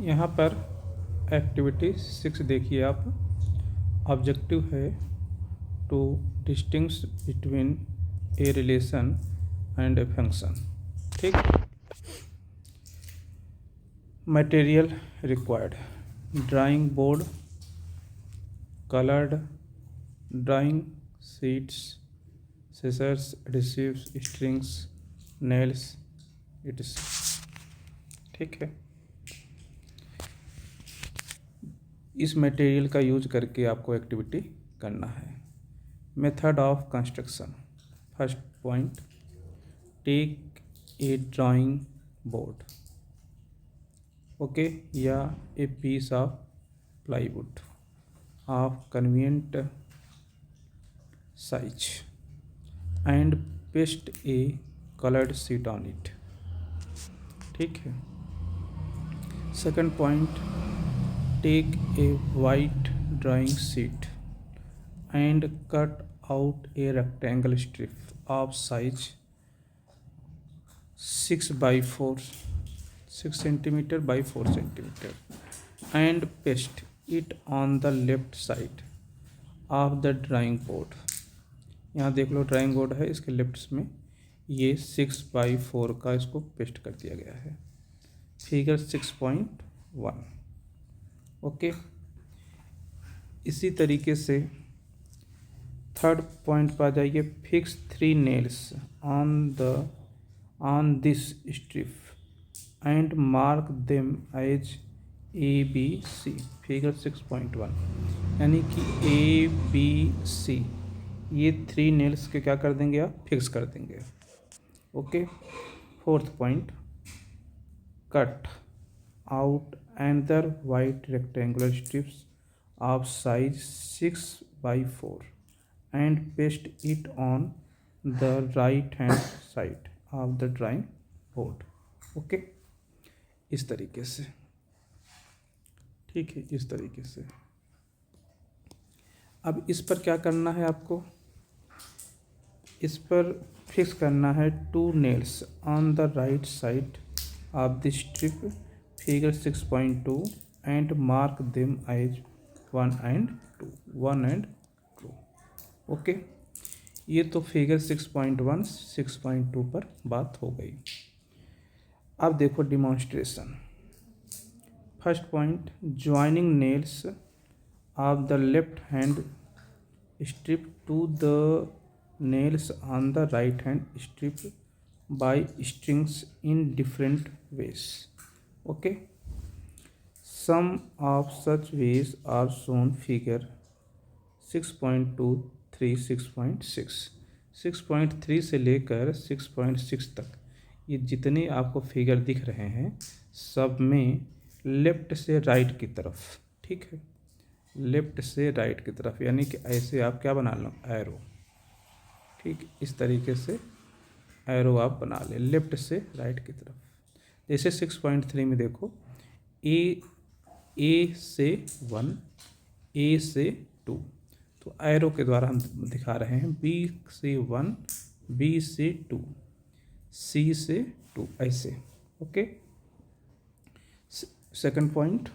यहाँ पर एक्टिविटी 6 देखिए आप। ऑब्जेक्टिव है to distinguish between a relation and a function. ठीक। Material required: drawing board, coloured drawing sheets, scissors, adhesives, strings, nails, etc। ठीक है। इस मटेरियल का यूज करके आपको एक्टिविटी करना है। Method of construction: first point, take a drawing board, okay, या a piece of plywood of convenient size and paste a coloured sheet on it. ठीक है। Second point, take a white drawing sheet and cut out a rectangle strip of size 6 centimetre by 4 centimetre and paste it on the left side of the drawing board. यहाँ देख लो drawing board है, इसके left में ये 6/4 का इसको paste कर दिया गया है। फिगर 6.1। ओके। इसी तरीके से थर्ड पॉइंट पर आ जाइए। Fix 3 nails on this strip and mark them as ABC। Figure 6.1, यानी कि ABC ये 3 नेल्स के क्या कर देंगे आप, फिक्स कर देंगे। Okay. Fourth point, cut out another white rectangular strips of size 6/4 and paste it on the right hand side of the drawing board। Okay, इस तरीके से। ठीक है, इस तरीके से। अब इस पर क्या करना है आपको, इस पर फिक्स करना है 2 nails on the right side of the strip, figure 6.2, and mark them as 1 and 2। Okay. ये तो फिगर 6.1 6.2 पर बात हो गई। अब देखो demonstration. First point, joining nails of the left hand strip to the nails on the right hand strip by strings in different ways। okay, some of such ways are shown figure 6.2 3 6.6। 6.3 से लेकर 6.6 तक ये जितने आपको figure दिख रहे हैं सब में लेफ्ट से राइट की तरफ, ठीक है, लेफ्ट से राइट की तरफ, यानी कि ऐसे आप क्या बना लो, एरो। ठीक, इस तरीके से एरो आप बना लें लेफ्ट से राइट की तरफ। जैसे 6.3 में देखो, ए से 1, ए से 2, तो एरो के द्वारा हम दिखा रहे हैं बी से 1, बी से 2, सी से 2, ऐसे। Okay. Second point,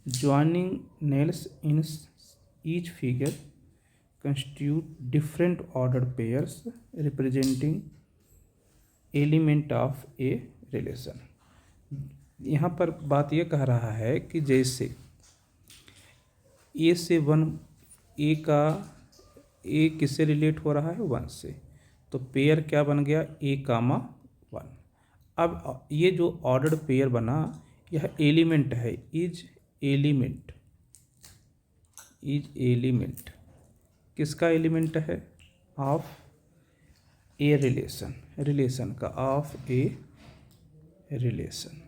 joining nails in each figure constitute different ordered pairs representing element of a relation। यहाँ पर बात ये कह रहा है कि जैसे ए से 1, ए का ए किससे रिलेट हो रहा है, 1 से, तो पेयर क्या बन गया, A, 1। अब ये जो ऑर्डर्ड पेयर बना यह एलिमेंट है, इज एलिमेंट किसका एलिमेंट है, ऑफ ए रिलेशन का, ऑफ ए रिलेशन।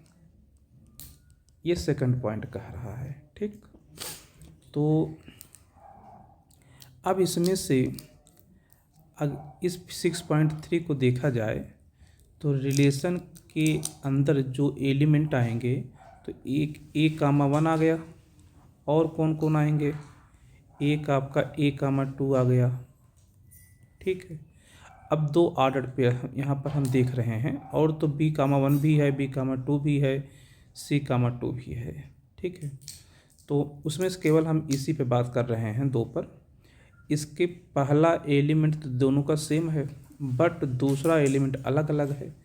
ये सेकंड पॉइंट कह रहा है। ठीक, तो अब इसमें से इस 6.3 को देखा जाए तो रिलेशन के अंदर जो एलिमेंट आएंगे तो एक A, 1 आ गया, और कौन कौन आएंगे, एक आपका A, 2 आ गया। ठीक है। अब 2 ऑर्डर पेयर यहाँ पर हम देख रहे हैं, और तो B, 1 भी है, B, 2 भी है, सी कामा टू भी है। ठीक है, तो उसमें से केवल हम इसी पे बात कर रहे हैं, दो पर। इसके पहला एलिमेंट तो दोनों का सेम है, बट दूसरा एलिमेंट अलग अलग है।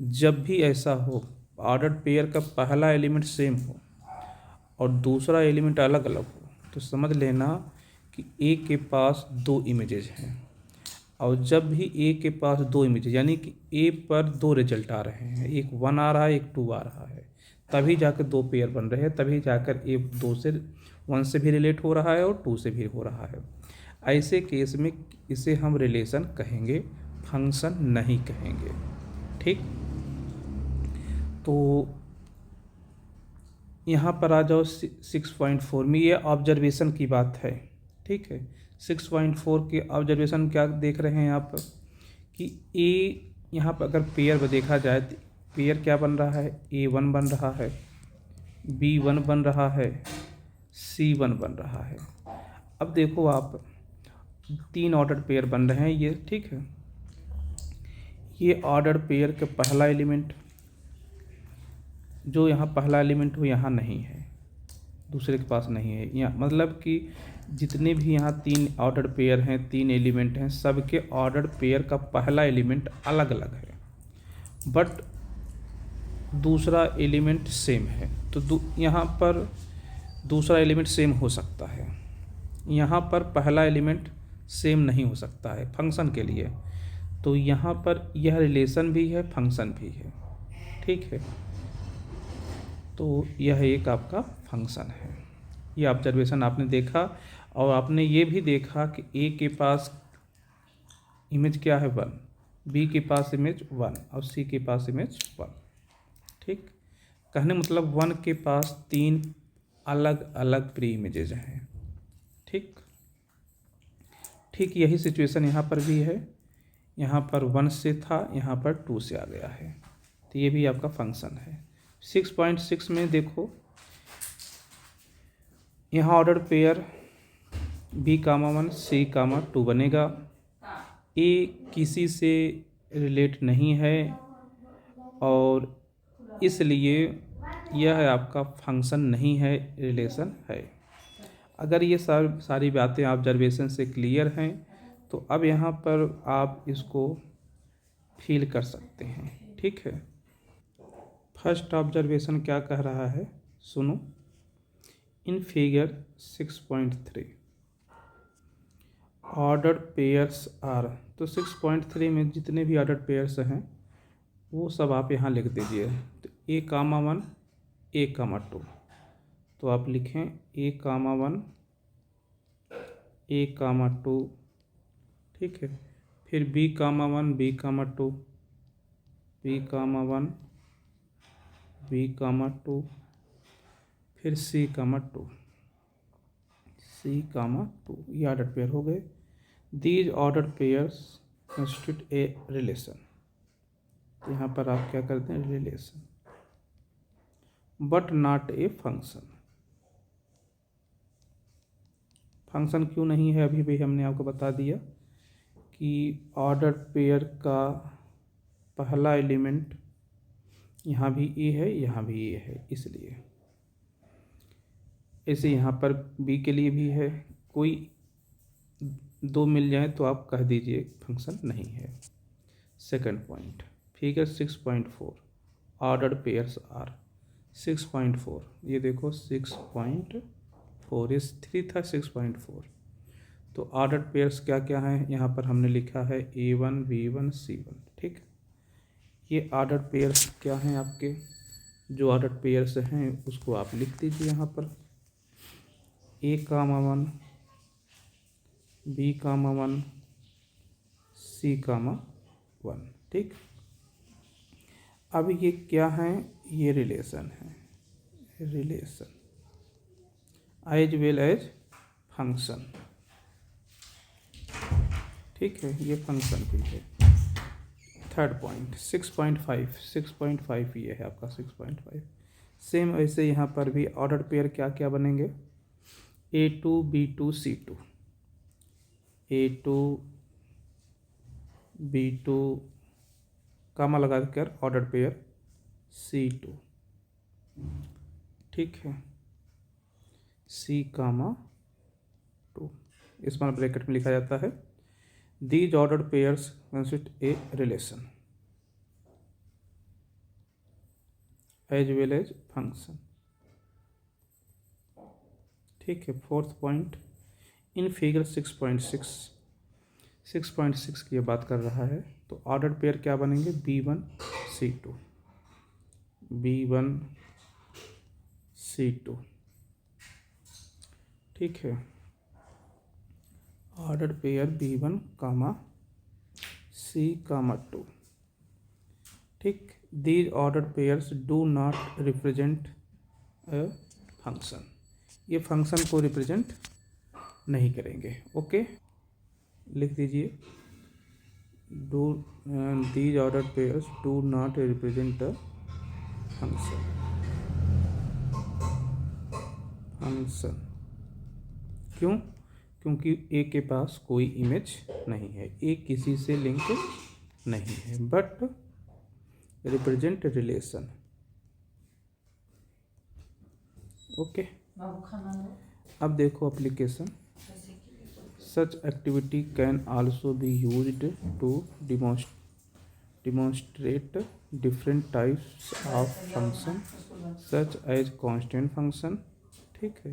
जब भी ऐसा हो, ऑर्डर्ड पेयर का पहला एलिमेंट सेम हो और दूसरा एलिमेंट अलग अलग हो, तो समझ लेना कि ए के पास दो इमेजेस हैं। और जब भी ए के पास दो इमेजेस, यानी कि ए पर दो रिजल्ट आ रहे हैं, एक 1 आ रहा है, एक 2 आ रहा है, तभी जाकर दो पेयर बन रहे हैं, तभी जाकर ए 1 से भी रिलेट हो रहा है और 2 से भी हो रहा है। ऐसे केस में इसे हम रिलेशन कहेंगे, फंक्शन नहीं कहेंगे। ठीक, तो यहाँ पर आ जाओ 6.4 में, ये ऑब्जर्वेशन की बात है। ठीक है, 6.4 के ऑब्जर्वेशन क्या देख रहे हैं आप कि ए, यहाँ पर अगर पेयर देखा जाए तो पेयर क्या बन रहा है, A1 बन रहा है, B1 बन रहा है, C1 बन रहा है। अब देखो आप, 3 ऑर्डर पेयर बन रहे हैं ये। ठीक है, ये ऑर्डर पेयर का पहला एलिमेंट, जो यहाँ पहला एलिमेंट हो यहाँ नहीं है, दूसरे के पास नहीं है। यहाँ मतलब कि जितने भी यहाँ 3 ऑर्डर पेयर हैं, 3 एलिमेंट हैं, सबके ऑर्डर पेयर का पहला एलिमेंट अलग अलग है, बट दूसरा एलिमेंट सेम है। तो यहाँ पर दूसरा एलिमेंट सेम हो सकता है, यहाँ पर पहला एलिमेंट सेम नहीं हो सकता है फंक्शन के लिए। तो यहाँ पर यह रिलेशन भी है, फंक्शन भी है। ठीक है, तो यह एक आपका फंक्शन है। ये ऑब्जर्वेशन आपने देखा, और आपने ये भी देखा कि ए के पास इमेज क्या है 1, बी के पास इमेज 1 और सी के पास इमेज 1। ठीक, कहने मतलब 1 के पास 3 अलग अलग प्री इमेजेज हैं। ठीक, ठीक यही सिचुएशन यहाँ पर भी है। यहाँ पर 1 से था, यहाँ पर 2 से आ गया है, तो ये भी आपका फंक्शन है। 6.6 में देखो, यहाँ ऑर्डर पेयर B1 C2 बनेगा। ए किसी से रिलेट नहीं है और इसलिए यह आपका फंक्शन नहीं है, रिलेशन है। अगर ये सारी बातें ऑब्जर्वेशन से क्लियर हैं तो अब यहाँ पर आप इसको फील कर सकते हैं। ठीक है, फर्स्ट ऑब्जर्वेशन क्या कह रहा है, सुनो। In figure 6.3 ordered pairs are, तो 6.3 में जितने भी ऑर्डर्ड पेयर्स हैं वो सब आप यहाँ लिख दीजिए। तो A1 A2, तो आप लिखें A1 A2। ठीक है, फिर B1 B2 B1 B2, फिर C2 C2, ये ऑर्डर पेयर हो गए। These order pairs constitute a relation, यहाँ पर आप क्या करते हैं, relation, but not a function. Function क्यों नहीं है, अभी भी हमने आपको बता दिया कि ऑर्डर पेयर का पहला एलिमेंट यहाँ भी ए है, यहाँ भी ए है, इसलिए। ऐसे यहाँ पर बी के लिए भी है, कोई 2 मिल जाए तो आप कह दीजिए फंक्शन नहीं है। Second point, figure 6.4 ordered pairs are. 6.4, ये देखो 6.4, इस 3 था 6.4। तो ऑर्डर्ड पेयर्स क्या क्या हैं, यहाँ पर हमने लिखा है A1 B1 C1। ठीक, ये ऑर्डर्ड पेयर्स क्या हैं आपके, जो ऑर्डर्ड पेयर्स हैं उसको आप लिख दीजिए यहाँ पर। A1 B1 C1। ठीक, अब ये क्या है, ये रिलेशन है, relation as well as function. ठीक है, ये फंक्शन भी है। थर्ड पॉइंट 6.5 ये है आपका 6.5। सेम ऐसे यहाँ पर भी ऑर्डर पेयर क्या क्या बनेंगे, A2 B2 C2, A2 B2 कामा लगा कर ऑर्डर पेयर C2, ठीक है, C कामा 2 स्मॉल ब्रैकेट में लिखा जाता है। These ordered pairs consist a relation as well as function. ठीक है, फोर्थ पॉइंट, इन फिगर 6.6 की ये बात कर रहा है। तो ऑर्डर्ड पेयर क्या बनेंगे, B1 C2, B1 C2। ठीक है, ऑर्डर्ड पेयर B1 कामा C कामा 2। ठीक, these ordered pairs do not represent a function, ये फंक्शन को रिप्रेजेंट नहीं करेंगे। ओके, लिख दीजिए, do these ordered pairs do not represent a function. क्यों? क्योंकि ए के पास कोई इमेज नहीं है, ए किसी से लिंक नहीं है, बट रिप्रेजेंट रिलेशन। ओके, अब देखो application. Such activity can also be used to demonstrate different types of function such as constant function, ठीक है,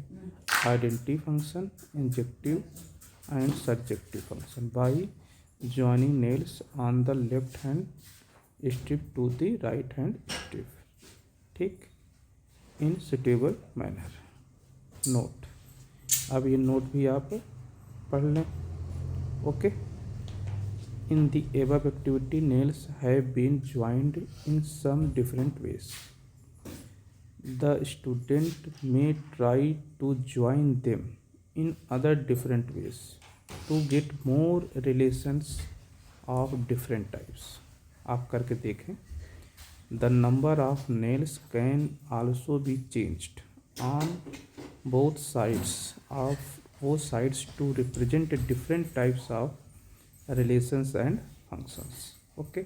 identity function, injective and surjective function by joining nails on the left hand strip to the right hand strip, ठीक, in suitable manner। Note, अब ये note भी आप पढ़ लें। Okay, in the above activity nails have been joined in some different ways. The student may try to join them in other different ways to get more relations of different types। आप करके देखें। The number of nails can also be changed on both sides to represent different types of relations and functions। Okay.